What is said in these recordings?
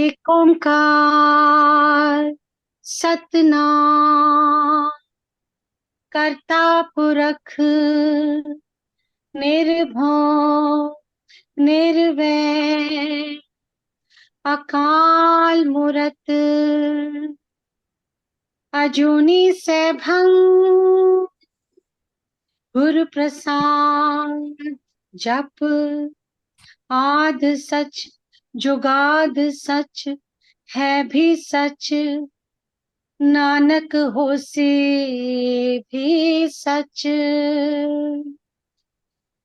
एक ओंकार सतनाम करता पुरख निर्भव निर्वैर अकाल मूरत अजूनी सैभं गुरु प्रसाद जप आद सच जुगाद सच है भी सच नानक होसे भी सच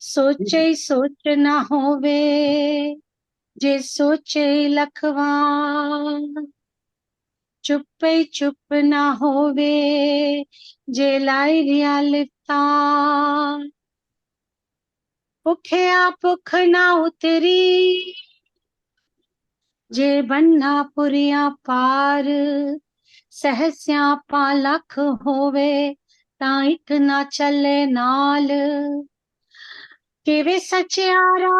सोचे सोच न होवे जे सोचे लखवान चुप्पे चुप न होवे जे लाई रिया लिपता भुखिया भुख न उतरी जे बन्ना पुरिया पार सहस्या पालख होवे ता इक ना चले नाल किवे सचियारा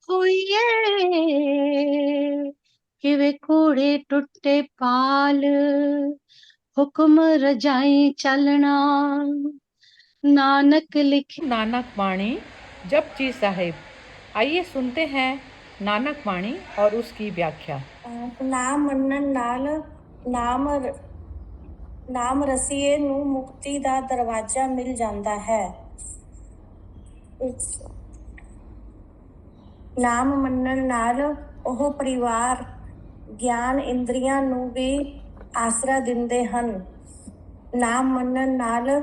होइए किवे कूड़े टुटे पाल हुक्म रजाई चलना नानक लिखे। नानक वाणी जपजी साहिब। आइए सुनते हैं नानक वाणी और उसकी व्याख्या। नाम मनन नाल नाम रसीए ਨੂੰ ਮੁਕਤੀ ਦਾ ਦਰਵਾਜ਼ਾ ਮਿਲ ਜਾਂਦਾ ਹੈ। ਨਾਮ ਮੰਨਣ ਨਾਲ ਉਹ ਪਰਿਵਾਰ ਗਿਆਨ ਇੰਦਰੀਆਂ ਨੂੰ ਵੀ ਆਸਰਾ ਦਿੰਦੇ ਹਨ। ਨਾਮ ਮੰਨਣ ਨਾਲ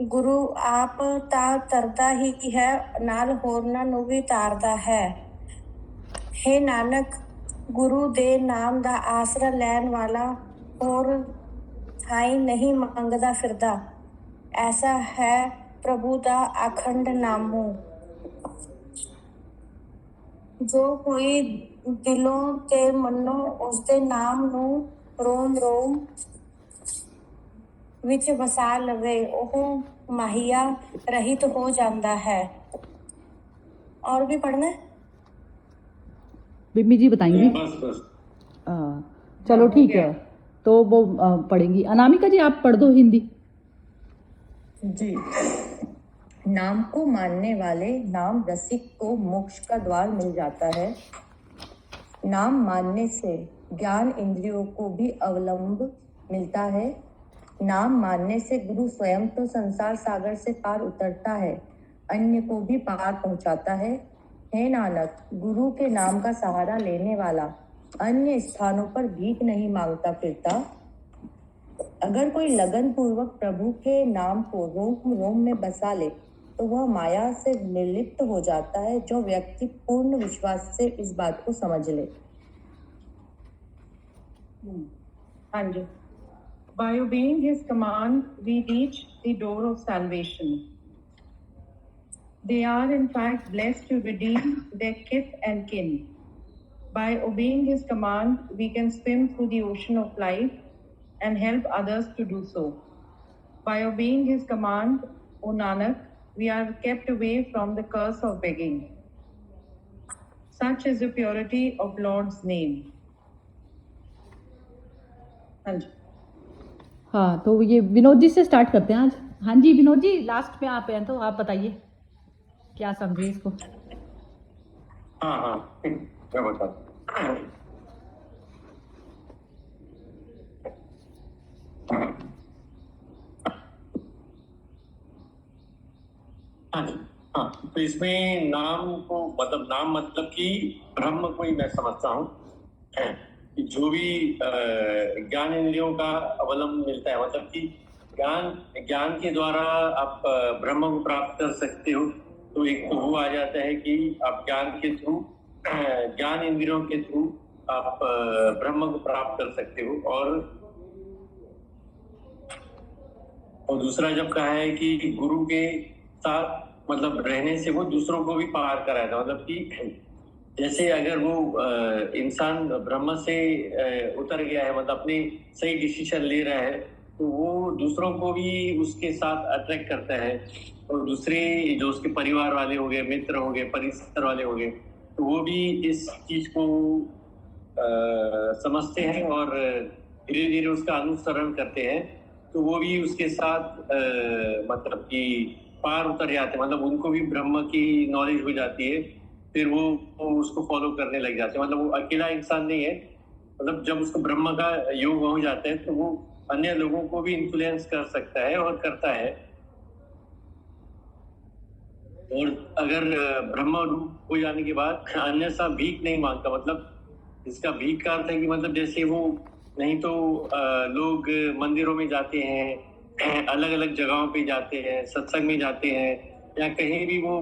ਗੁਰੂ ਆਪ ਤਾਂ ਤਰਦਾ ਹੀ ਹੈ, ਨਾਲ ਹੋਰਨਾਂ ਨੂੰ ਵੀ ਤਾਰਦਾ ਹੈ। हे ਨਾਨਕ, ਗੁਰੂ ਦੇ ਨਾਮ ਦਾ ਆਸਰਾ ਲੈਣ ਵਾਲਾ ਹੋਰ ਥਾਈ ਨਹੀਂ ਮੰਗਦਾ ਫਿਰਦਾ। ਐਸਾ ਹੈ ਪ੍ਰਭੂ ਦਾ ਅਖੰਡ ਨਾਮੋ। ਜੋ ਕੋਈ ਦਿਲੋਂ ਤੇ ਮਨੋਂ ਉਸਦੇ ਨਾਮ ਨੂੰ ਰੋਮ ਰੋਮ ਵਿੱਚ ਵਸਾ ਲਵੇ, ਉਹ ਮਾਹੀਆ ਰਹਿਤ ਹੋ ਜਾਂਦਾ है। और भी पढ़ना है? बिम्मी जी बताएंगी। बस चलो ठीक है, तो वो पढ़ेंगी। अनामिका जी आप पढ़ दो हिंदी। जी। नाम को मानने वाले नाम रसिक को मोक्ष का द्वार मिल जाता है। नाम मानने से ज्ञान इंद्रियों को भी अवलंब मिलता है। नाम मानने से गुरु स्वयं तो संसार सागर से पार उतरता है, अन्य को भी पार पहुंचाता है। हे नानक, गुरु के नाम का सहारा लेने वाला अन्य स्थानों पर भीख नहीं मांगता फिरता। अगर कोई लगन पूर्वक प्रभु के नाम को रोम रोम में बसा ले तो वह माया से निर्लिप्त हो जाता है, जो व्यक्ति पूर्ण विश्वास से इस बात को समझ ले। हाँ जी। By obeying his command, we reach the door of salvation. They are in fact blessed to redeem their kith and kin. By obeying his command, we can swim through the ocean of life and help others to do so. By obeying his command, O Nanak, we are kept away from the curse of begging. Such is the purity of Lord's name. हाँ जी। हाँ, तो ये विनोद जी से start करते हैं आज। हाँ जी Vinod ji, last में आप हैं तो आप बताइए क्या समझे इसको। हाँ मैं बताता हूँ। हाँ जी। हाँ, तो इसमें नाम को नाम मतलब कि ब्रह्म को ही मैं समझता हूँ कि जो भी ज्ञान इंद्रियों का अवलंब मिलता है, मतलब कि ज्ञान के द्वारा आप ब्रह्म को प्राप्त कर सकते हो। तो एक तो वो आ जाता है कि आप ज्ञान के थ्रू, ज्ञान इंद्रियों के थ्रू आप ब्रह्म को प्राप्त कर सकते हो। और दूसरा जब कहा है कि गुरु के साथ मतलब रहने से वो दूसरों को भी पार कराता, मतलब कि जैसे अगर वो इंसान ब्रह्म से उतर गया है, मतलब अपनी सही डिसीजन ले रहा है, तो वो दूसरों को भी उसके साथ अट्रैक्ट करता है, और दूसरे जो उसके परिवार वाले हो गए, मित्र हो गए, परिसर वाले हो गए, तो वो भी इस चीज को समझते हैं और धीरे धीरे उसका अनुसरण करते हैं। तो वो भी उसके साथ मतलब कि पार उतर जाते हैं, मतलब उनको भी ब्रह्म की नॉलेज हो जाती है, फिर वो उसको फॉलो करने लग जाते हैं। मतलब वो अकेला इंसान नहीं है, मतलब जब उसको ब्रह्म का योग हो जाता है तो वो अन्य लोगों को भी इन्फ्लुएंस कर सकता है और करता है। और अगर ब्रह्म रूप हो जाने के बाद अन्यथा भीख नहीं मांगता, मतलब इसका भीख का अर्थ है कि मतलब जैसे वो नहीं तो लोग मंदिरों में जाते हैं, अलग अलग जगहों पे जाते हैं, सत्संग में जाते हैं, या कहीं भी वो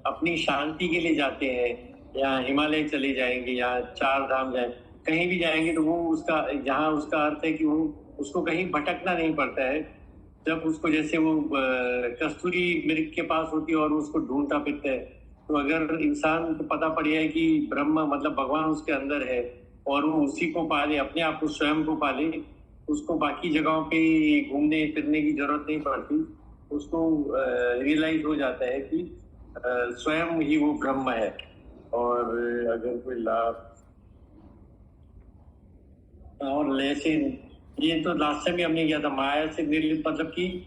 अपनी शांति के लिए जाते हैं, या हिमालय चले जाएंगे या चार धाम जाए, कहीं भी जाएंगे तो वो उसका जहाँ उसका अर्थ है कि वो उसको कहीं भटकना नहीं पड़ता है। जब उसको जैसे वो कस्तूरी मृग के पास होती है और उसको ढूंढता फिरता है, तो अगर इंसान को पता पड़ जाए कि ब्रह्म मतलब भगवान उसके अंदर है और वो उसी को पाले, अपने आप को स्वयं को पाले, उसको बाकी जगहों पे घूमने फिरने की जरूरत नहीं पड़ती। उसको रियलाइज हो जाता है कि स्वयं ही वो ब्रह्म है। और अगर कोई लाभ और ऐसे, ये तो लास्ट टाइम भी हमने किया था, माया से निर्लिप्त, मतलब कि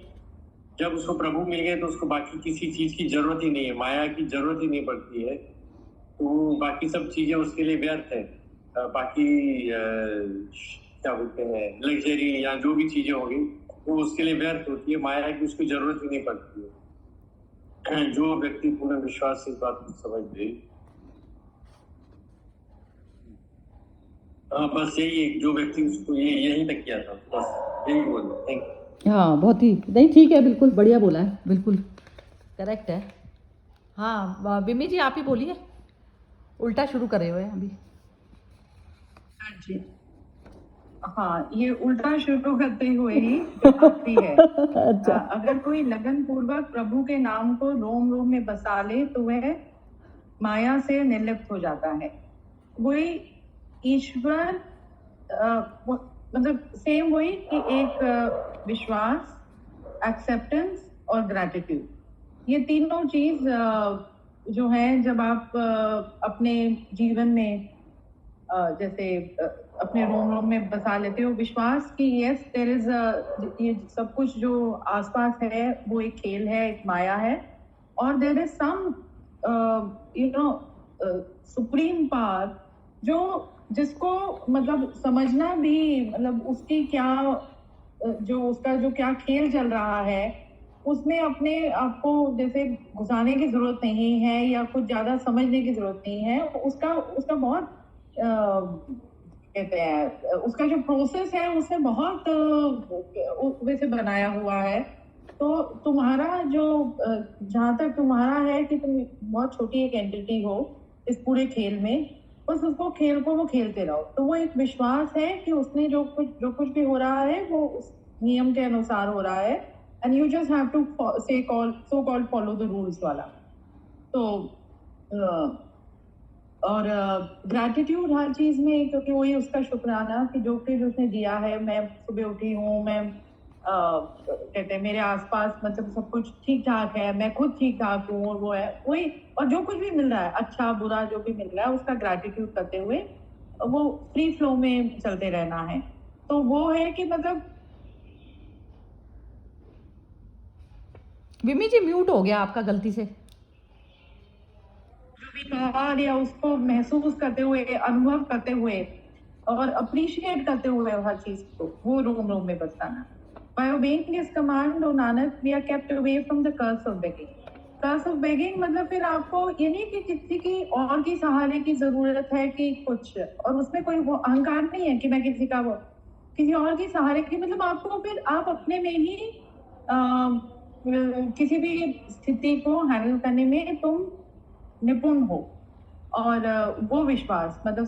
जब उसको प्रभु मिल गए तो उसको बाकी किसी चीज की जरूरत ही नहीं है, माया की जरूरत ही नहीं पड़ती है, तो बाकी सब चीजें उसके लिए व्यर्थ है। बाकी क्या बोलते हैं, लग्जरी या जो भी चीजें होगी वो उसके लिए व्यर्थ होती है, माया की उसको जरूरत ही नहीं पड़ती है। जो व्यक्ति पूर्ण विश्वास से इस बात को समझ ले, हाँ बस यही, जो व्यक्ति उसको यही तक किया था, बस यही बोल। Thank you. हाँ बहुत ही नहीं, ठीक है, बिल्कुल बढ़िया बोला है, बिल्कुल करेक्ट है। हाँ बिमी जी आप ही बोलिए, उल्टा शुरू करे हुए हैं अभी। हाँ जी, हाँ ये उल्टा शुरू करते हुए ही आखिरी है। अच्छा अगर कोई लगन पूर्वक प्रभु के नाम को रोम रोम में बसा ले तो वह माया से निर्लिप्त हो जाता है। वही ईश्वर मतलब सेम वही कि एक विश्वास, एक्सेप्टेंस और ग्रैटिट्यूड, ये तीनों चीज जो है जब आप अपने जीवन में जैसे अपने रोम रोम में बसा लेते हो, विश्वास कि यस देयर इज ये सब कुछ जो आसपास है वो एक खेल है, एक माया है, और there is some you know supreme power जो जिसको मतलब समझना भी, मतलब उसकी क्या जो उसका जो क्या खेल चल रहा है उसमें अपने आपको जैसे घुसाने की जरूरत नहीं है या कुछ ज्यादा समझने की जरूरत नहीं है। उसका उसका बहुत कहते हैं उसका जो प्रोसेस है उससे बहुत वैसे बनाया हुआ है। तो तुम्हारा जो जहाँ तक तुम्हारा है कि तुम बहुत छोटी एक एंटिटी हो इस पूरे खेल में, बस उसको खेल को वो खेलते रहो। तो वो एक विश्वास है कि उसने जो कुछ भी हो रहा है वो उस नियम के अनुसार हो रहा है, and you just have to so called follow the rules वाला। तो और ग्रैटिट्यूड हर चीज में, क्योंकि वही उसका शुक्राना कि जो कुछ उसने दिया है। मैं सुबह उठी हूँ, मैं कहते हैं मेरे आसपास मतलब सब कुछ ठीक ठाक है, मैं खुद ठीक ठाक हूँ, और वो है वही, और जो कुछ भी मिल रहा है अच्छा बुरा जो भी मिल रहा है उसका ग्रैटिट्यूड करते हुए वो फ्री फ्लो में चलते रहना है। तो वो है कि मतलब बिमी जी म्यूट हो गया आपका गलती से। और या उसको महसूस करते हुए, अनुभव करते हुए और अप्रिशिएट करते हुए हर चीज को, वो रोम रोम में बसाना। By obeying his command, O Nanak, we are kept away from the curse of begging. Curse of begging मतलब फिर आपको ये नहीं कि किसी की और की सहारे की जरूरत है कि कुछ, और उसमें कोई वो अहंकार नहीं है कि मैं किसी और की सहारे की, मतलब आपको फिर आप अपने में ही किसी भी स्थिति को हैंडल करने में तुम निपुण हो। और वो विश्वास मतलब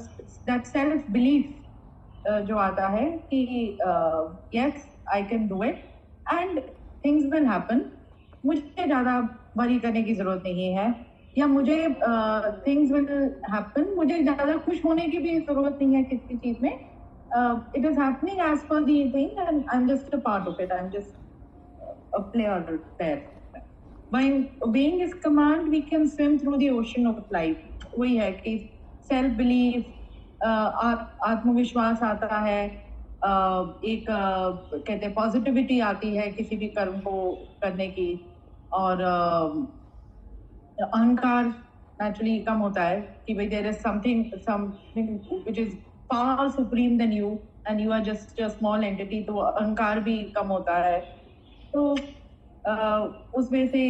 दैट सेल्फ बिलीफ जो आता है कि yes I can do it and things will happen, मुझे ज्यादा वरी करने की जरूरत नहीं है, या मुझे थिंग्स विल हैपन, मुझे ज्यादा खुश होने की भी जरूरत नहीं है किसी चीज में, it is happening as per the thing, and I'm just a part of it. I'm just a player there. By obeying his command, we can swim through the ocean of life. वही है कि self belief, आत्मविश्वास आता है, एक कहते हैं positivity आती है किसी भी कर्म को करने की, और अहंकार नेचुरली कम होता है कि भाई there is something which is far supreme than you and you are just a small entity, तो अहंकार भी कम होता है। तो उसमें से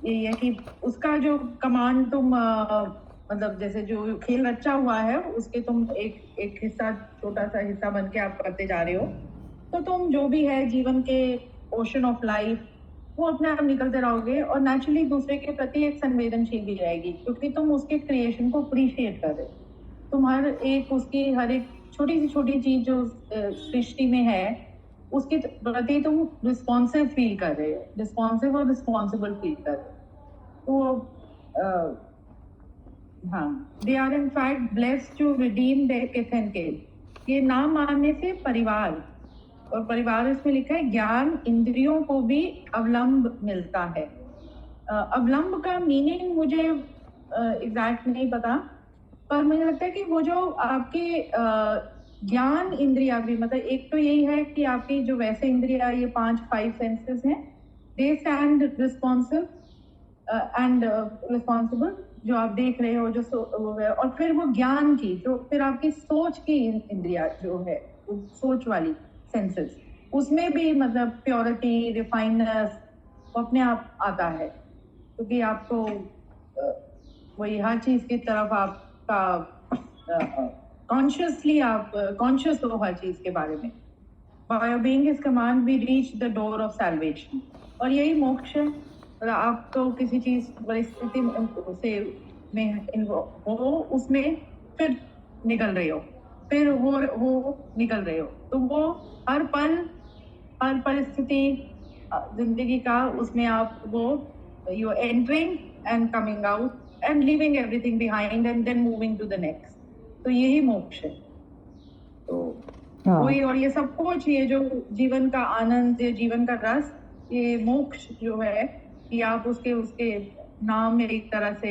यही है कि उसका जो कमांड तुम मतलब जैसे जो खेल रचा हुआ है उसके तुम एक हिस्सा, छोटा सा हिस्सा बन के आप करते जा रहे हो, तो तुम जो भी है जीवन के ओशन ऑफ लाइफ वो अपने आप निकलते रहोगे, और नेचुरली दूसरे के प्रति एक संवेदनशील भी रहेगी, क्योंकि तुम उसके क्रिएशन को अप्रिशिएट कर रहे हो। तुम हर एक छोटी से चीज जो सृष्टि में है उसके प्रति तुम रिस्पॉन्सिव फील कर रहे हो, रिस्पॉन्सिव और रिस्पॉन्सिबल फील कर रहे हो। तो हाँ, they are in fact blessed to redeem their kith and kin. ये नाम मानने से परिवार, और परिवार इसमें लिखा है ज्ञान इंद्रियों को भी अवलंब मिलता है। अवलंब का मीनिंग मुझे एग्जैक्ट नहीं पता, पर मुझे लगता है कि वो जो आपके ज्ञान इंद्रिया भी, मतलब एक तो यही है कि आपकी जो वैसे इंद्रिया ये 5 सेंसेस हैं, they stand responsive and responsible, जो आप देख रहे हो जो वो है, और फिर वो ज्ञान की जो फिर आपकी सोच की इंद्रिया जो है, सोच वाली सेंसेस, उसमें भी मतलब प्योरिटी, रिफाइननेस अपने आप आता है, क्योंकि आपको वही हर चीज की तरफ आपका कॉन्शियसली आप कॉन्शियस हो हर चीज के बारे में। By obeying his command we reach the door of salvation, और यही मोक्ष है। आप तो किसी चीज परिस्थिति से में हो, उसमें फिर निकल रहे हो, फिर वो निकल रहे हो, तो वो हर पल हर परिस्थिति जिंदगी का, उसमें आप वो you entering and coming out and leaving everything behind and then moving to the next. तो यही मोक्ष है। तो वही, और ये सब कुछ, ये जो जीवन का आनंद, ये जीवन का रस, ये मोक्ष जो है कि आप उसके नाम में एक तरह से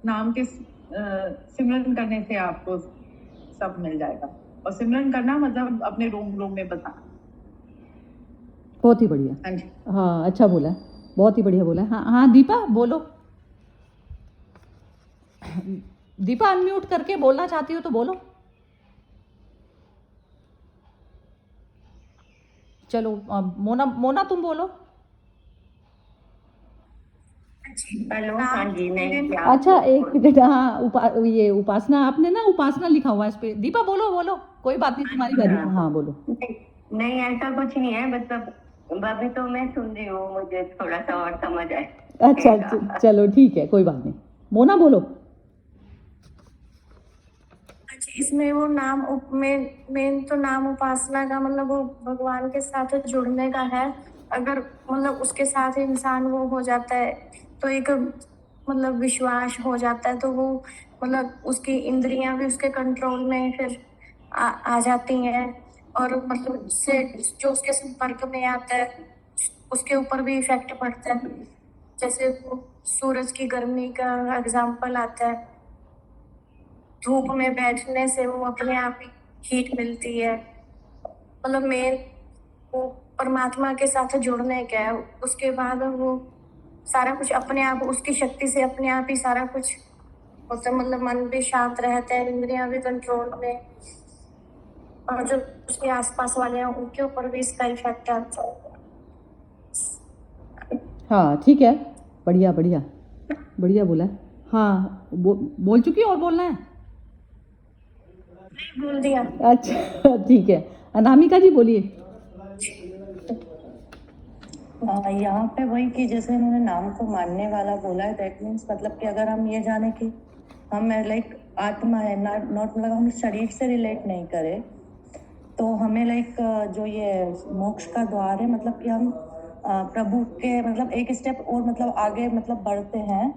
नाम के सिमरन करने से आपको सब मिल जाएगा। और सिमरन करना मतलब अपने रोम रोम में बताना। बहुत ही बढ़िया। हाँ जी, हाँ, अच्छा बोला है, बहुत ही बढ़िया बोला है। हाँ हाँ, दीपा बोलो। दीपा अनम्यूट करके बोलना चाहती हो तो बोलो। चलो मोना तुम बोलो। हेलो, हाँ जी, नहीं क्या? अच्छा एक मिनट। हाँ, ये उपासना, आपने ना उपासना लिखा हुआ है इस पे। दीपा बोलो बोलो, कोई बात नहीं, तुम्हारी बारी। हाँ बोलो। नहीं ऐसा कुछ नहीं है, मतलब अभी तो मैं सुन रही हूँ, मुझे थोड़ा सा और समझ आए। अच्छा चलो ठीक है, कोई बात नहीं। मोना बोलो। इसमें वो नाम मेन तो नाम उपासना का मतलब वो भगवान के साथ जुड़ने का है। अगर मतलब उसके साथ इंसान वो हो जाता है तो एक मतलब विश्वास हो जाता है, तो वो मतलब उसकी इंद्रियां भी उसके कंट्रोल में फिर आ जाती हैं, और मतलब उससे जो उसके संपर्क में आता है उसके ऊपर भी इफेक्ट पड़ता है। जैसे वो सूरज की गर्मी का एग्जाम्पल आता है, धूप में बैठने से वो अपने आप ही हीट मिलती है। मतलब मेन वो परमात्मा के साथ जुड़ने का है, उसके बाद वो सारा कुछ अपने आप उसकी शक्ति से अपने आप ही सारा कुछ होता है। मतलब मन भी शांत रहता है, इंद्रियां भी कंट्रोल में, और जो उसके आसपास वाले हैं उनके ऊपर भी इसका इफेक्ट आता है। हाँ ठीक है, बढ़िया बढ़िया बढ़िया बोला। हाँ बोल चुकी और बोलना है? बोल दिया। अच्छा ठीक है, अनामिका जी बोलिए। यहाँ पे वही कि जैसे उन्होंने नाम को मानने वाला बोला है, दैट मीन्स मतलब कि अगर हम ये जाने कि हम लाइक आत्मा है, नॉट मतलब हम शरीर से रिलेट नहीं करें, तो हमें लाइक जो ये मोक्ष का द्वार है, मतलब कि हम प्रभु के मतलब एक स्टेप और मतलब आगे मतलब बढ़ते हैं।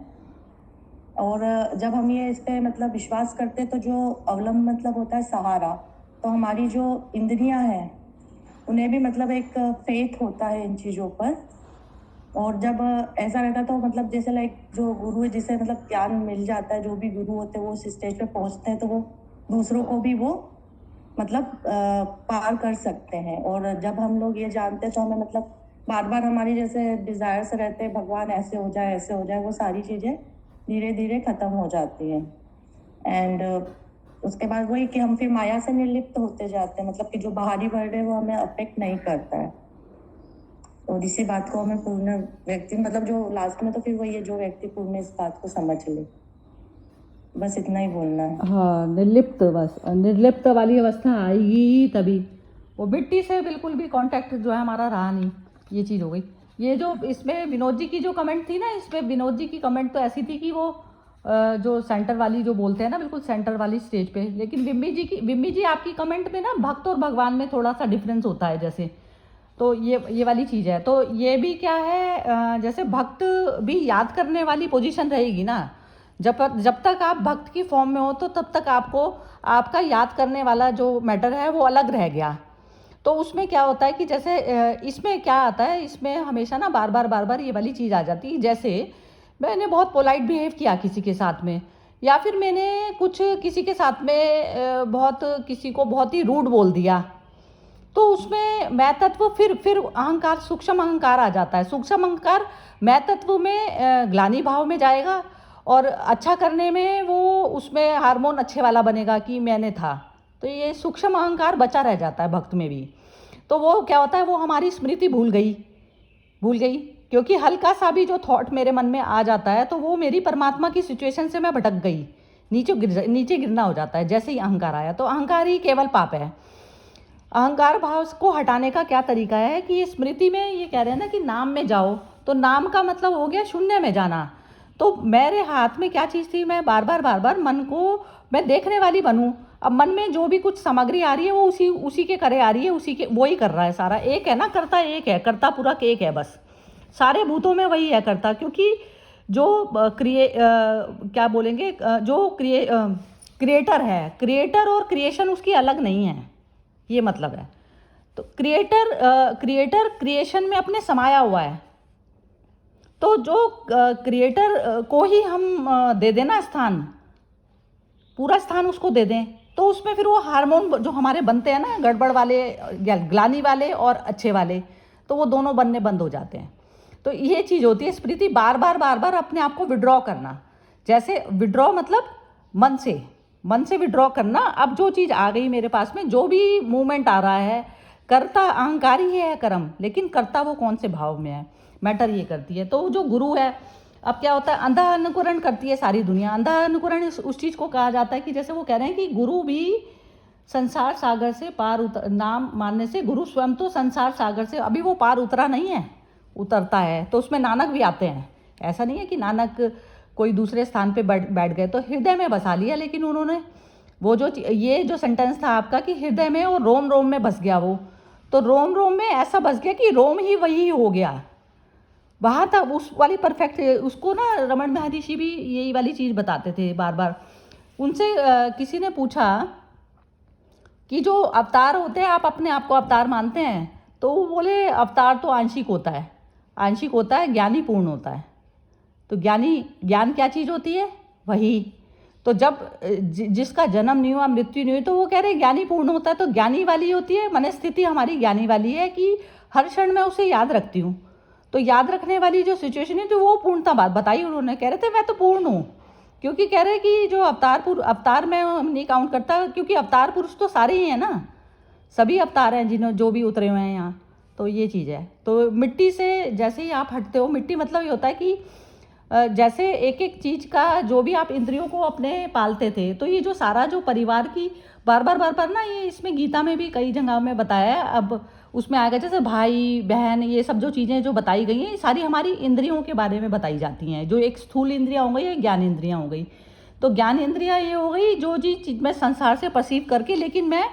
और जब हम ये इस पे मतलब विश्वास करते हैं, तो जो अवलंब मतलब होता है सहारा, तो हमारी जो इंद्रियां हैं उन्हें भी मतलब एक फेथ होता है इन चीज़ों पर। और जब ऐसा रहता तो मतलब जैसे लाइक जो गुरु है जिसे मतलब ज्ञान मिल जाता है, जो भी गुरु होते हैं वो उस स्टेज पे पहुंचते हैं तो वो दूसरों को भी वो मतलब पार कर सकते हैं। और जब हम लोग ये जानते हैं तो हमें मतलब बार बार हमारी जैसे डिजायर्स रहते हैं भगवान ऐसे हो जाए ऐसे हो जाए, वो सारी चीज़ें धीरे धीरे ख़त्म हो जाती हैं। एंड उसके बाद वही कि हम फिर माया से निर्लिप्त होते जाते हैं, मतलब कि जो बाहरी वर्ल्ड है वो हमें अफेक्ट नहीं करता है। और इसी बात को हमें पूर्ण व्यक्ति मतलब जो लास्ट में तो फिर वही है जो व्यक्ति पूर्ण इस बात को समझ ले, बस इतना ही बोलना है। हाँ, निर्लिप्त, बस निर्लिप्त वाली अवस्था आएगी ही तभी। वो मिट्टी से बिल्कुल भी कांटेक्ट जो है हमारा रहा नहीं, ये चीज़ हो गई। ये जो इसमें विनोद जी की जो कमेंट थी ना, इसमें विनोद जी की कमेंट तो ऐसी थी कि वो जो सेंटर वाली जो बोलते हैं ना, बिल्कुल सेंटर वाली स्टेज पे। लेकिन विम्मी जी आपकी कमेंट में ना भक्त और भगवान में थोड़ा सा डिफरेंस होता है जैसे, तो ये वाली चीज़ है। तो ये भी क्या है, जैसे भक्त भी याद करने वाली पोजीशन रहेगी ना, जब तक आप भक्त की फॉर्म में हो तो तब तक आपको आपका याद करने वाला जो मैटर है वो अलग रह गया। तो उसमें क्या होता है कि जैसे इसमें क्या आता है, इसमें हमेशा ना बार बार ये वाली चीज़ आ जाती है। जैसे मैंने बहुत पोलाइट बिहेव किया किसी के साथ में, या फिर मैंने कुछ किसी के साथ में किसी को बहुत ही रूड बोल दिया, तो उसमें मैं तत्व फिर अहंकार, सूक्ष्म अहंकार आ जाता है। सूक्ष्म अहंकार मैं तत्व में ग्लानि भाव में जाएगा, और अच्छा करने में वो उसमें हार्मोन अच्छे वाला बनेगा कि मैंने था। तो ये सूक्ष्म अहंकार बचा रह जाता है भक्त में भी। तो वो क्या होता है, वो हमारी स्मृति भूल गई, क्योंकि हल्का सा भी जो थॉट मेरे मन में आ जाता है तो वो मेरी परमात्मा की सिचुएशन से मैं भटक गई, नीचे गिरना हो जाता है जैसे ही अहंकार आया। तो अहंकार ही केवल पाप है। अहंकार भाव को हटाने का क्या तरीका है कि स्मृति में ये कह रहे हैं ना कि नाम में जाओ, तो नाम का मतलब हो गया शून्य में जाना। तो मेरे हाथ में क्या चीज़ थी, मैं बार बार मन को मैं देखने वाली बनूं। अब मन में जो भी कुछ सामग्री आ रही है वो उसी के करे आ रही है, उसी के वो ही कर रहा है सारा। एक है ना, कर्ता एक है, कर्ता पूरा एक है, बस सारे भूतों में वही है कर्ता। क्योंकि जो क्या बोलेंगे, जो क्रिएटर है, क्रिएटर और क्रिएशन उसकी अलग नहीं है, ये मतलब है। तो क्रिएटर क्रिएशन में अपने समाया हुआ है। तो जो क्रिएटर को ही हम दे देना स्थान, पूरा स्थान उसको दे दें, तो उसमें फिर वो हार्मोन जो हमारे बनते हैं ना, गड़बड़ वाले, ग्लानि वाले और अच्छे वाले, तो वो दोनों बनने बंद हो जाते हैं। तो ये चीज़ होती है स्मृति, बार बार अपने आप को विड्रॉ करना। जैसे विड्रॉ मतलब मन से विड्रॉ करना। अब जो चीज़ आ गई मेरे पास में, जो भी मूवमेंट आ रहा है, कर्ता अहंकार ही है कर्म, लेकिन कर्ता वो कौन से भाव में है, मैटर ये करती है। तो जो गुरु है, अब क्या होता है, अंधा अनुकरण करती है सारी दुनिया। अंधा अनुकरण उस चीज़ को कहा जाता है कि जैसे वो कह रहे हैं कि गुरु भी संसार सागर से पार नाम मानने से गुरु स्वयं तो संसार सागर से अभी वो पार उतरा नहीं है, उतरता है। तो उसमें नानक भी आते हैं। ऐसा नहीं है कि नानक कोई दूसरे स्थान पे बैठ गए, तो हृदय में बसा लिया। लेकिन उन्होंने वो ये जो सेंटेंस था आपका कि हृदय में और रोम रोम में बस गया, वो तो रोम रोम में ऐसा बस गया कि रोम ही वही हो गया। वहाँ था उस वाली परफेक्ट, उसको ना रमन महर्षि भी यही वाली चीज़ बताते थे बार बार। उनसे किसी ने पूछा कि जो अवतार होते हैं, आप अपने आप को अवतार मानते हैं? तो वो बोले अवतार तो आंशिक होता है, ज्ञानी पूर्ण होता है। तो ज्ञान क्या चीज़ होती है? वही। तो जब जिसका जन्म नहीं हुआ, मृत्यु नहीं हुई, तो वो कह रहे ज्ञानी पूर्ण होता है। तो ज्ञानी वाली होती है, मनस्थिति हमारी ज्ञानी वाली है कि हर क्षण मैं उसे याद रखती हूँ। तो याद रखने वाली जो सिचुएशन है, तो वो पूर्णता बात बताई उन्होंने। कह रहे थे मैं तो पूर्ण हूँ, क्योंकि कह रहे कि जो अवतार में हम नहीं काउंट करता, क्योंकि अवतार पुरुष तो सारे ही हैं ना, सभी अवतार हैं जो भी उतरे हुए हैं यहाँ। तो ये चीज़ है। तो मिट्टी से जैसे ही आप हटते हो, मिट्टी मतलब ये होता है कि जैसे एक एक चीज़ का जो भी आप इंद्रियों को अपने पालते थे, तो ये जो सारा जो परिवार की बार बार ना, ये इसमें गीता में भी कई जगह में बताया है। अब उसमें आएगा जैसे भाई बहन, ये सब जो चीज़ें जो बताई गई हैं, सारी हमारी इंद्रियों के बारे में बताई जाती हैं। जो एक स्थूल इंद्रियाँ हो गई, एक ज्ञान इंद्रियाँ हो गई। तो ज्ञान इंद्रियाँ ये हो गई जो चीज़ मैं संसार से परसीव करके, लेकिन मैं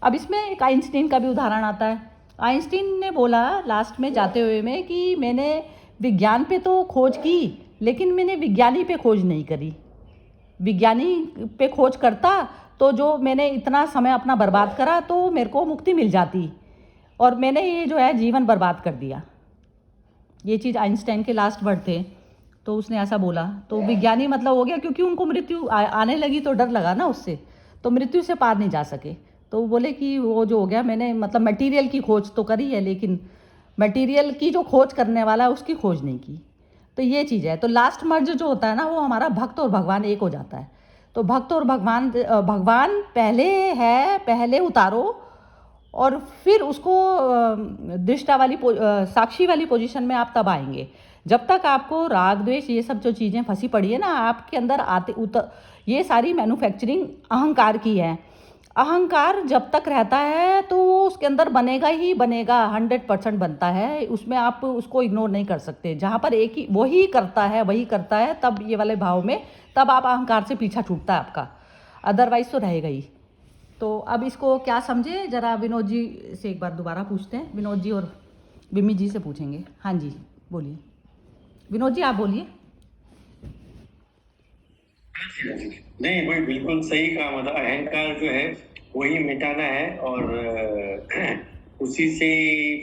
अब इसमें एक आइंस्टीन का भी उदाहरण आता है। आइंस्टीन ने बोला लास्ट में जाते हुए में कि मैंने विज्ञान पे तो खोज की, लेकिन मैंने विज्ञानी पे खोज नहीं करी। विज्ञानी पे खोज करता तो जो मैंने इतना समय अपना बर्बाद करा तो मेरे को मुक्ति मिल जाती, और मैंने ये जो है जीवन बर्बाद कर दिया। ये चीज़ आइंस्टाइन के लास्ट वर्ड थे, तो उसने ऐसा बोला। तो विज्ञानी मतलब हो गया, क्योंकि उनको मृत्यु आने लगी तो डर लगा ना उससे, तो मृत्यु से पार नहीं जा सके। तो वो बोले कि वो जो हो गया, मैंने मतलब मटेरियल की खोज तो करी है, लेकिन मटेरियल की जो खोज करने वाला है उसकी खोज नहीं की। तो ये चीज़ है। तो लास्ट मर्ज जो होता है ना, वो हमारा भक्त और भगवान एक हो जाता है। तो भक्त और भगवान पहले है, पहले उतारो और फिर उसको दृष्टा वाली साक्षी वाली पोजीशन में आप तब आएंगे। जब तक आपको राग द्वेष ये सब जो चीज़ें फंसी पड़ी है ना आपके अंदर ये सारी मैन्युफैक्चरिंग अहंकार की है। अहंकार जब तक रहता है तो वो उसके अंदर बनेगा ही बनेगा, 100% बनता है। उसमें आप उसको इग्नोर नहीं कर सकते। जहाँ पर एक ही वही करता है, तब ये वाले भाव में तब आप अहंकार से पीछा छूटता है आपका, अदरवाइज तो रहेगा ही। तो अब इसको क्या समझे, जरा विनोद जी से एक बार दोबारा पूछते हैं। विनोद जी और बिम्मी जी से पूछेंगे। हाँ जी, बोलिए विनोद जी, आप बोलिए। नहीं, वही बिल्कुल सही कहा। मतलब अहंकार जो है वही मिटाना है, और उसी से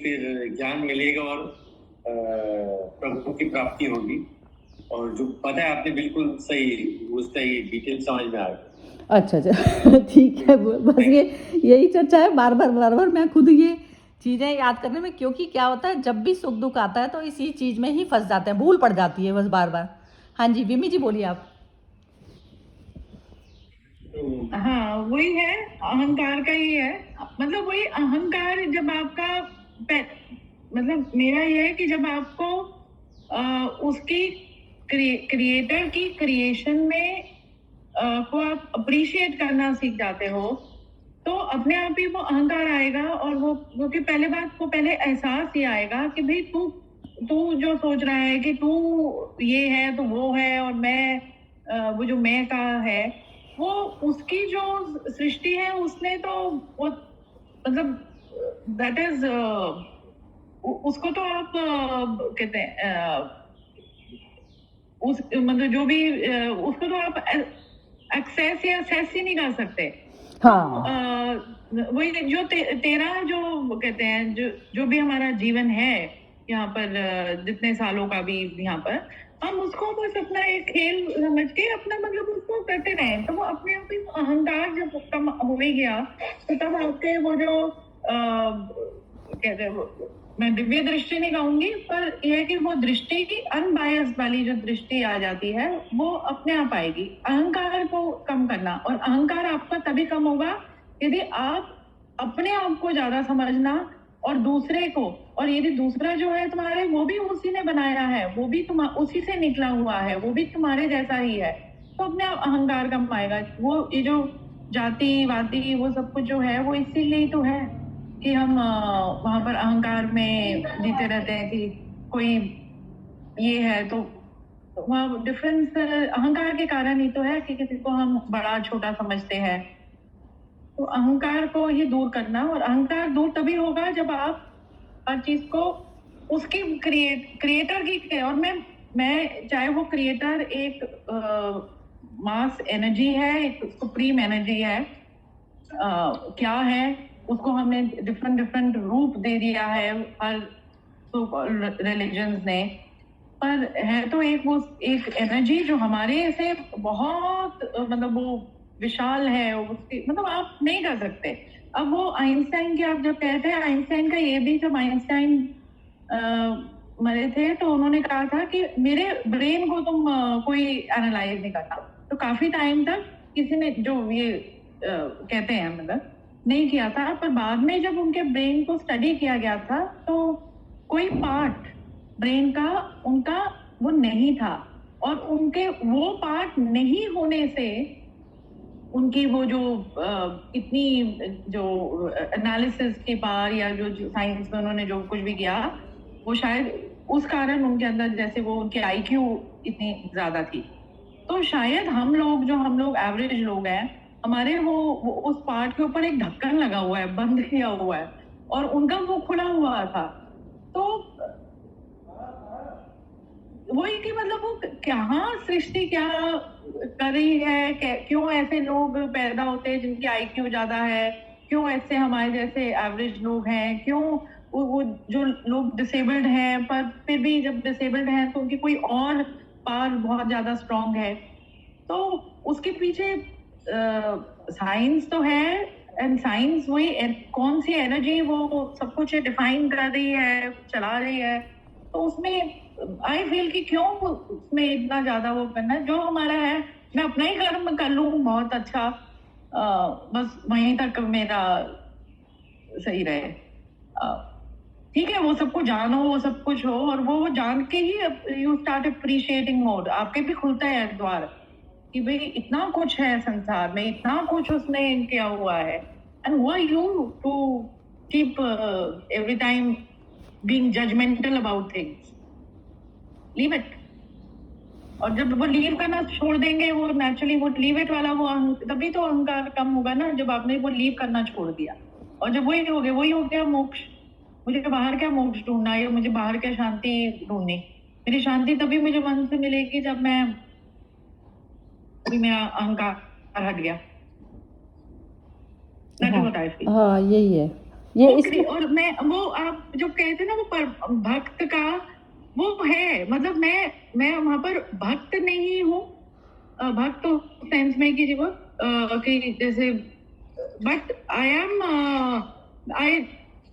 फिर ज्ञान मिलेगा और प्रभु की प्राप्ति होगी। और जो पता है आपने बिल्कुल सही, उसका ये डिटेल समझ में आ गया। अच्छा ठीक है। बस यही चर्चा है, बार बार मैं खुद ये चीज़ें याद करने में, क्योंकि क्या होता है जब भी सुख दुख आता है तो इसी चीज़ में ही फंस जाते हैं, भूल पड़ जाती है बस बार बार। हाँ जी विमी जी, बोलिए आप। हाँ, वही है, अहंकार का ही है। मतलब वही अहंकार जब आपका मतलब मेरा ये है कि जब आपको उसकी क्रिएटर की क्रिएशन में को आप अप्रिशिएट करना सीख जाते हो, तो अपने आप ही वो अहंकार आएगा। और वो कि पहले बात को पहले एहसास ये आएगा कि भाई तू जो सोच रहा है कि तू ये है तो वो है, और मैं वो जो मैं का है, वो उसकी जो सृष्टि है उसने तो वो मतलब दैट इज उसको तो आप कहते हैं उस मतलब जो भी उसको तो आप एक्सेस या असेस ही नहीं कर सकते। हाँ वही जो तेरा जो कहते हैं जो भी हमारा जीवन है यहाँ पर, जितने सालों का भी यहाँ पर, हम उसको बस अपना एक खेल समझ के अपना मतलब उसको करते रहे, तो वो अपने आप ही अहंकार जब कम हो ही गया, तो तब आपके वो जो कहते हैं, मैं दिव्य दृष्टि नहीं कहूंगी, पर यह है कि वो दृष्टि की अनबायस्ड वाली जो दृष्टि आ जाती है, वो अपने आप आएगी। अहंकार को कम करना, और अहंकार आपका तभी कम होगा यदि आप अपने आप को ज्यादा समझना और दूसरे को, और यदि दूसरा जो है तुम्हारे, वो भी उसी ने बनाया है, वो भी उसी से निकला हुआ है, वो भी तुम्हारे जैसा ही है, तो अपने आप अहंकार कम आएगा। वो ये जो जाति वादी वो सब कुछ जो है, वो इसीलिए ही तो है कि हम वहां पर अहंकार में जीते रहते हैं कि कोई ये है, तो वहाँ डिफरेंस अहंकार के कारण ही तो है कि किसी को हम बड़ा छोटा समझते हैं। तो अहंकार को ही दूर करना, और अहंकार दूर तभी होगा जब आप हर चीज को उसकी क्रिएटर की, और मैं चाहे वो क्रिएटर एक मास एनर्जी है, एक सुप्रीम एनर्जी है, क्या है, उसको हमने डिफरेंट रूप दे दिया है हर रिलीजन्स ने, पर है तो एक एनर्जी जो हमारे से बहुत मतलब वो विशाल है, उसकी मतलब आप नहीं कर सकते। अब वो आइंस्टाइन की आप जब कहते हैं, आइंस्टाइन का ये भी, जब आइंस्टाइन मरे थे तो उन्होंने कहा था कि मेरे ब्रेन को तुम कोई एनालाइज नहीं करता। तो काफी टाइम तक किसी ने जो ये कहते हैं मतलब नहीं किया था, पर बाद में जब उनके ब्रेन को स्टडी किया गया था तो कोई पार्ट ब्रेन का उनका वो नहीं था, और उनके वो पार्ट नहीं होने से उनकी वो जो इतनी जो एनालिसिस के पार, या जो साइंस में उन्होंने जो कुछ भी किया, वो शायद उस कारण उनके अंदर जैसे वो उनके IQ इतनी ज्यादा थी। तो शायद हम लोग एवरेज लोग हैं, हमारे वो उस पार्ट के ऊपर एक ढक्कन लगा हुआ है, बंद किया हुआ है, और उनका वो खुला हुआ था। तो वही कि मतलब वो क्या सृष्टि क्या कर रही है, क्यों ऐसे लोग पैदा होते हैं जिनकी IQ ज्यादा है, क्यों ऐसे हमारे जैसे एवरेज लोग हैं, क्यों वो जो लोग डिसेबल्ड हैं पर फिर भी जब डिसेबल्ड हैं तो उनकी कोई और पावर बहुत ज्यादा स्ट्रांग है। तो उसके पीछे साइंस तो है, एंड साइंस वही कौन सी एनर्जी वो सब कुछ डिफाइन कर रही है, चला रही है। तो उसमें आई फील कि क्यों उसमें इतना ज्यादा वो करना है। जो हमारा है मैं अपना ही कर्म कर लूँ बहुत अच्छा, बस वहीं तक मेरा सही रहे। ठीक है, वो सबको जानो, वो सब कुछ हो, और वो जान के ही यू स्टार्ट अप्रिशिएटिंग मोर। आपके भी खुलता है द्वार कि भाई इतना कुछ है संसार में, इतना कुछ उसने किया हुआ है, एंड वो you to keep every time being judgmental about things, leave it. और जब वो लीव करना छोड़ देंगे, वो नेचुरली वो लीव इट वाला वो तभी तो अहंकार कम होगा ना, जब आपने वो लीव करना छोड़ दिया। और जब वही हो गया मोक्ष। मुझे बाहर क्या मोक्ष ढूंढना, या मुझे बाहर क्या शांति ढूंढनी? मेरी शांति तभी मुझे मन से मिलेगी जब मेरा अहंकार हट गया। हाँ यही है ये इसमें। और मैं वो आप जो कहते ना वो भक्त का वो है, मतलब मैं वहां पर भक्त नहीं हूँ, भक्त तो सेंस में कि वो कि जैसे, but I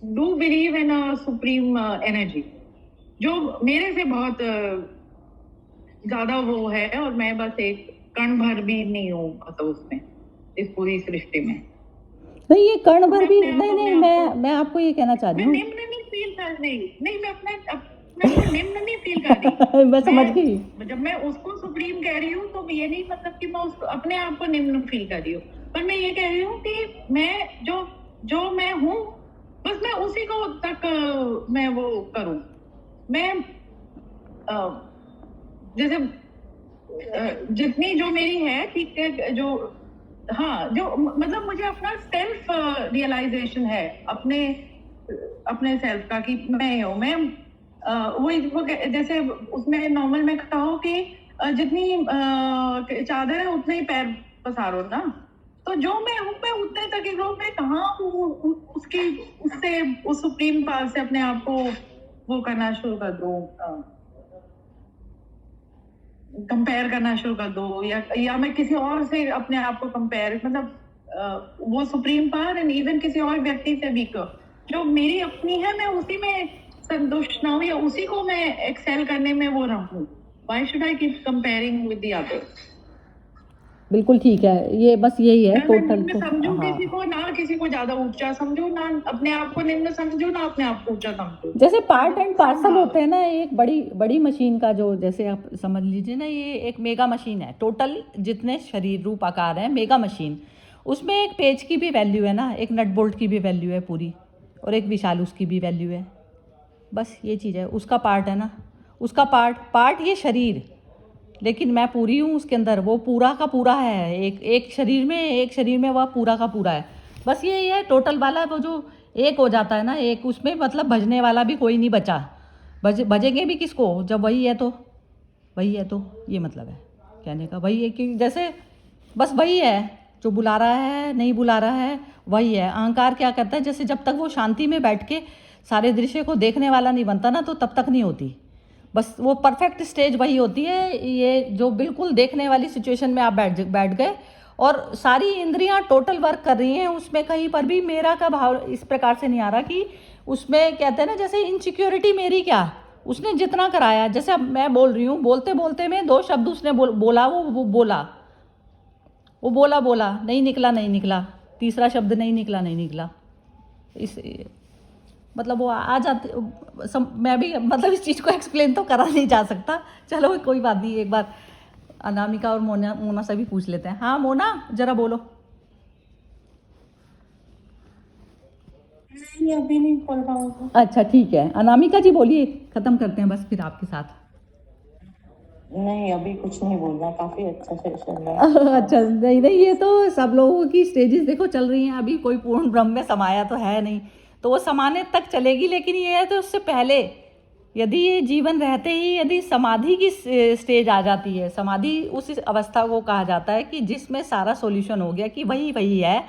do believe in a supreme energy जो मेरे से बहुत ज्यादा वो है, और मैं बस एक कण भर भी नहीं हूँ मतलब उसमें, इस पूरी सृष्टि में। नहीं ये कर्ण भर भी नहीं, मैं आपको ये कहना चाह रही हूँ, निम्न नहीं फील कर रही, नहीं मैं अपने को निम्न नहीं फील कर रही। मैं समझ गई। जब मैं उसको सुप्रीम कह रही हूँ तो ये नहीं मतलब कि मैं उसको अपने आप को निम्न फील कर रही हूँ, पर मैं ये कह रही हूँ कि मैं जो मैं हूँ बस मैं उसी को तक मैं वो करूँ। मैं जैसे जितनी जो मेरी है ठीक है, जो हाँ जो मतलब मुझे अपना सेल्फ रियलाइजेशन है अपने सेल्फ का कि मैं हूँ। मैं वो जैसे उसमें नॉर्मल में कहो कि जितनी चादर है उतने ही पैर पसारो ना, तो जो मैं हूँ मैं उतने तक ही रहूँ। मैं कहाँ उससे उस सुप्रीम पावर से अपने आप को वो करना शुरू कर दूँ, कंपेयर करना शुरू कर दो, या मैं किसी और से अपने आप को कंपेयर, मतलब वो सुप्रीम पावर एंड इवन किसी और व्यक्ति से भी जो मेरी अपनी है मैं उसी में संतुष्ट ना हूँ, या उसी को मैं एक्सेल करने में वो रहूँ। Why should I keep comparing with the others? बिल्कुल ठीक है, ये बस यही है टोटल। मैं समझूं किसी को ना, किसी को ज्यादा ऊंचा समझूं ना, अपने आप को निम्न समझूं ना अपने आप को ऊंचा समझूं। जैसे पार्ट एंड पार्सल होते हैं ना, एक बड़ी मशीन का, जो जैसे आप समझ लीजिए ना, ये एक मेगा मशीन है। टोटल जितने शरीर रूप आकार है मेगा मशीन, उसमें एक पेज की भी वैल्यू है ना, एक नट बोल्ट की भी वैल्यू है पूरी, और एक विशाल उसकी भी वैल्यू है। बस ये चीज़ है, उसका पार्ट है ना, उसका पार्ट ये शरीर, लेकिन मैं पूरी हूँ उसके अंदर, वो पूरा का पूरा है। एक शरीर में वह पूरा का पूरा है। बस यही है टोटल वाला, वो जो एक हो जाता है ना, एक उसमें मतलब भजने वाला भी कोई नहीं बचा। भजेंगे भी किसको जब वही है तो ये मतलब है कहने का। वही है कि जैसे बस वही है जो बुला रहा है, नहीं बुला रहा है, वही है। अहंकार क्या करता है, जैसे जब तक वो शांति में बैठ के सारे दृश्य को देखने वाला नहीं बनता ना, तो तब तक नहीं होती। बस वो परफेक्ट स्टेज वही होती है, ये जो बिल्कुल देखने वाली सिचुएशन में आप बैठ गए और सारी इंद्रियां टोटल वर्क कर रही हैं, उसमें कहीं पर भी मेरा का भाव इस प्रकार से नहीं आ रहा कि उसमें कहते हैं ना, जैसे इनसिक्योरिटी मेरी क्या, उसने जितना कराया। जैसे अब मैं बोल रही हूँ, बोलते बोलते में 2 शब्द उसने बोला, वो बोला नहीं निकला, तीसरा शब्द नहीं निकला। इस मतलब वो आ जाते, मैं भी मतलब इस चीज़ को एक्सप्लेन तो करा नहीं जा सकता। चलो कोई बात नहीं, एक बार अनामिका और मोना से भी पूछ लेते हैं। हाँ मोना, जरा बोलो। नहीं अभी नहीं बोल पाऊंगा। अच्छा ठीक है, अनामिका जी बोलिए, ख़त्म करते हैं बस फिर आपके साथ। नहीं अभी कुछ नहीं बोलना, काफी अच्छा सेशन है। अच्छा नहीं, ये तो सब लोगों की स्टेजेस देखो चल रही हैं, अभी कोई पूर्ण ब्रह्म में समाया तो है नहीं, तो वो समाने तक चलेगी। लेकिन ये है तो उससे पहले यदि ये जीवन रहते ही यदि समाधि की स्टेज आ जाती है, समाधि उस अवस्था को कहा जाता है कि जिसमें सारा सॉल्यूशन हो गया, कि वही वही है,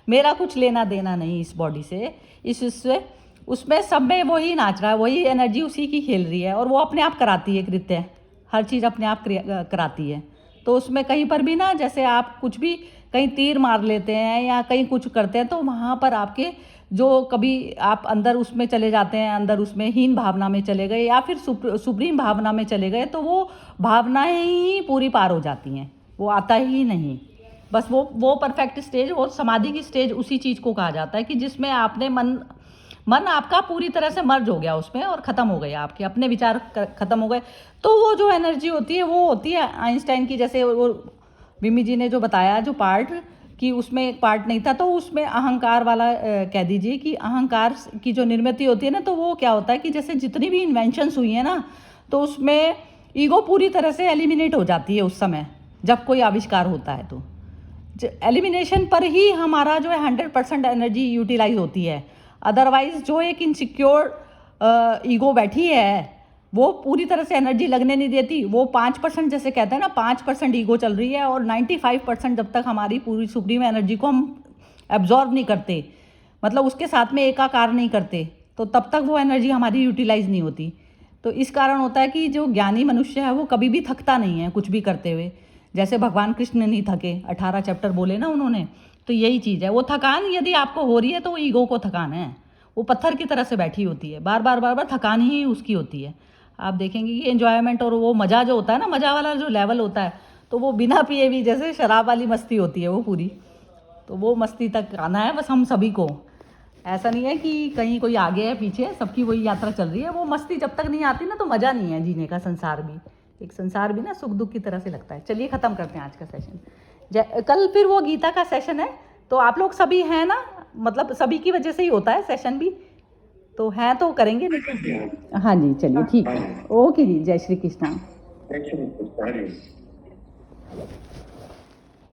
मेरा कुछ लेना देना नहीं इस बॉडी से, इससे उसमें सब में वही नाच रहा है, वही एनर्जी उसी की खेल रही है, और वो अपने आप कराती है कृत्य, हर चीज़ अपने आप कराती है। तो उसमें कहीं पर भी ना, जैसे आप कुछ भी कहीं तीर मार लेते हैं या कहीं कुछ करते हैं, तो वहाँ पर आपके जो कभी आप अंदर उसमें चले जाते हैं, अंदर उसमें हीन भावना में चले गए या फिर सुप्रीम भावना में चले गए, तो वो भावनाएं ही पूरी पार हो जाती हैं, वो आता ही नहीं। बस वो परफेक्ट स्टेज और समाधि की स्टेज उसी चीज़ को कहा जाता है कि जिसमें आपने मन आपका पूरी तरह से मर्ज हो गया उसमें, और ख़त्म हो गए आपके अपने विचार ख़त्म हो गए। तो वो जो एनर्जी होती है वो होती है आइंस्टाइन की, जैसे वो विमी जी ने जो बताया जो पार्ट, कि उसमें एक पार्ट नहीं था, तो उसमें अहंकार वाला कह दीजिए कि अहंकार की जो निर्मित होती है ना, तो वो क्या होता है कि जैसे जितनी भी इन्वेंशंस हुई है ना, तो उसमें ईगो पूरी तरह से एलिमिनेट हो जाती है उस समय जब कोई आविष्कार होता है। तो एलिमिनेशन पर ही हमारा जो है 100% एनर्जी यूटिलाइज होती है। अदरवाइज जो एक इनसिक्योर ईगो बैठी है वो पूरी तरह से एनर्जी लगने नहीं देती। वो 5% जैसे कहते हैं ना, 5% ईगो चल रही है, और 95% जब तक हमारी पूरी सुप्रीम एनर्जी को हम एब्जॉर्ब नहीं करते, मतलब उसके साथ में एकाकार नहीं करते, तो तब तक वो एनर्जी हमारी यूटिलाइज नहीं होती। तो इस कारण होता है कि जो ज्ञानी मनुष्य है वो कभी भी थकता नहीं है कुछ भी करते हुए। जैसे भगवान कृष्ण नहीं थके, 18 चैप्टर बोले ना उन्होंने, तो यही चीज़ है। वो थकान यदि आपको हो रही है तो वो ईगो को थकान है, वो पत्थर की तरह से बैठी होती है, बार बार थकान ही उसकी होती है। आप देखेंगे कि एन्जॉयमेंट और वो मज़ा जो होता है ना, मज़ा वाला जो लेवल होता है, तो वो बिना पिए भी जैसे शराब वाली मस्ती होती है वो पूरी, तो वो मस्ती तक आना है बस हम सभी को। ऐसा नहीं है कि कहीं कोई आगे है पीछे, सबकी वही यात्रा चल रही है। वो मस्ती जब तक नहीं आती ना, तो मज़ा नहीं है जीने का। संसार भी एक संसार भी ना सुख दुख की तरह से लगता है। चलिए ख़त्म करते हैं आज का सेशन। कल फिर वो गीता का सेशन है, तो आप लोग सभी हैं ना, मतलब सभी की वजह से ही होता है सेशन भी, तो हैं तो करेंगे नहीं। हाँ जी, चलिए ठीक है, ओके जी, जय श्री कृष्ण। Thank you.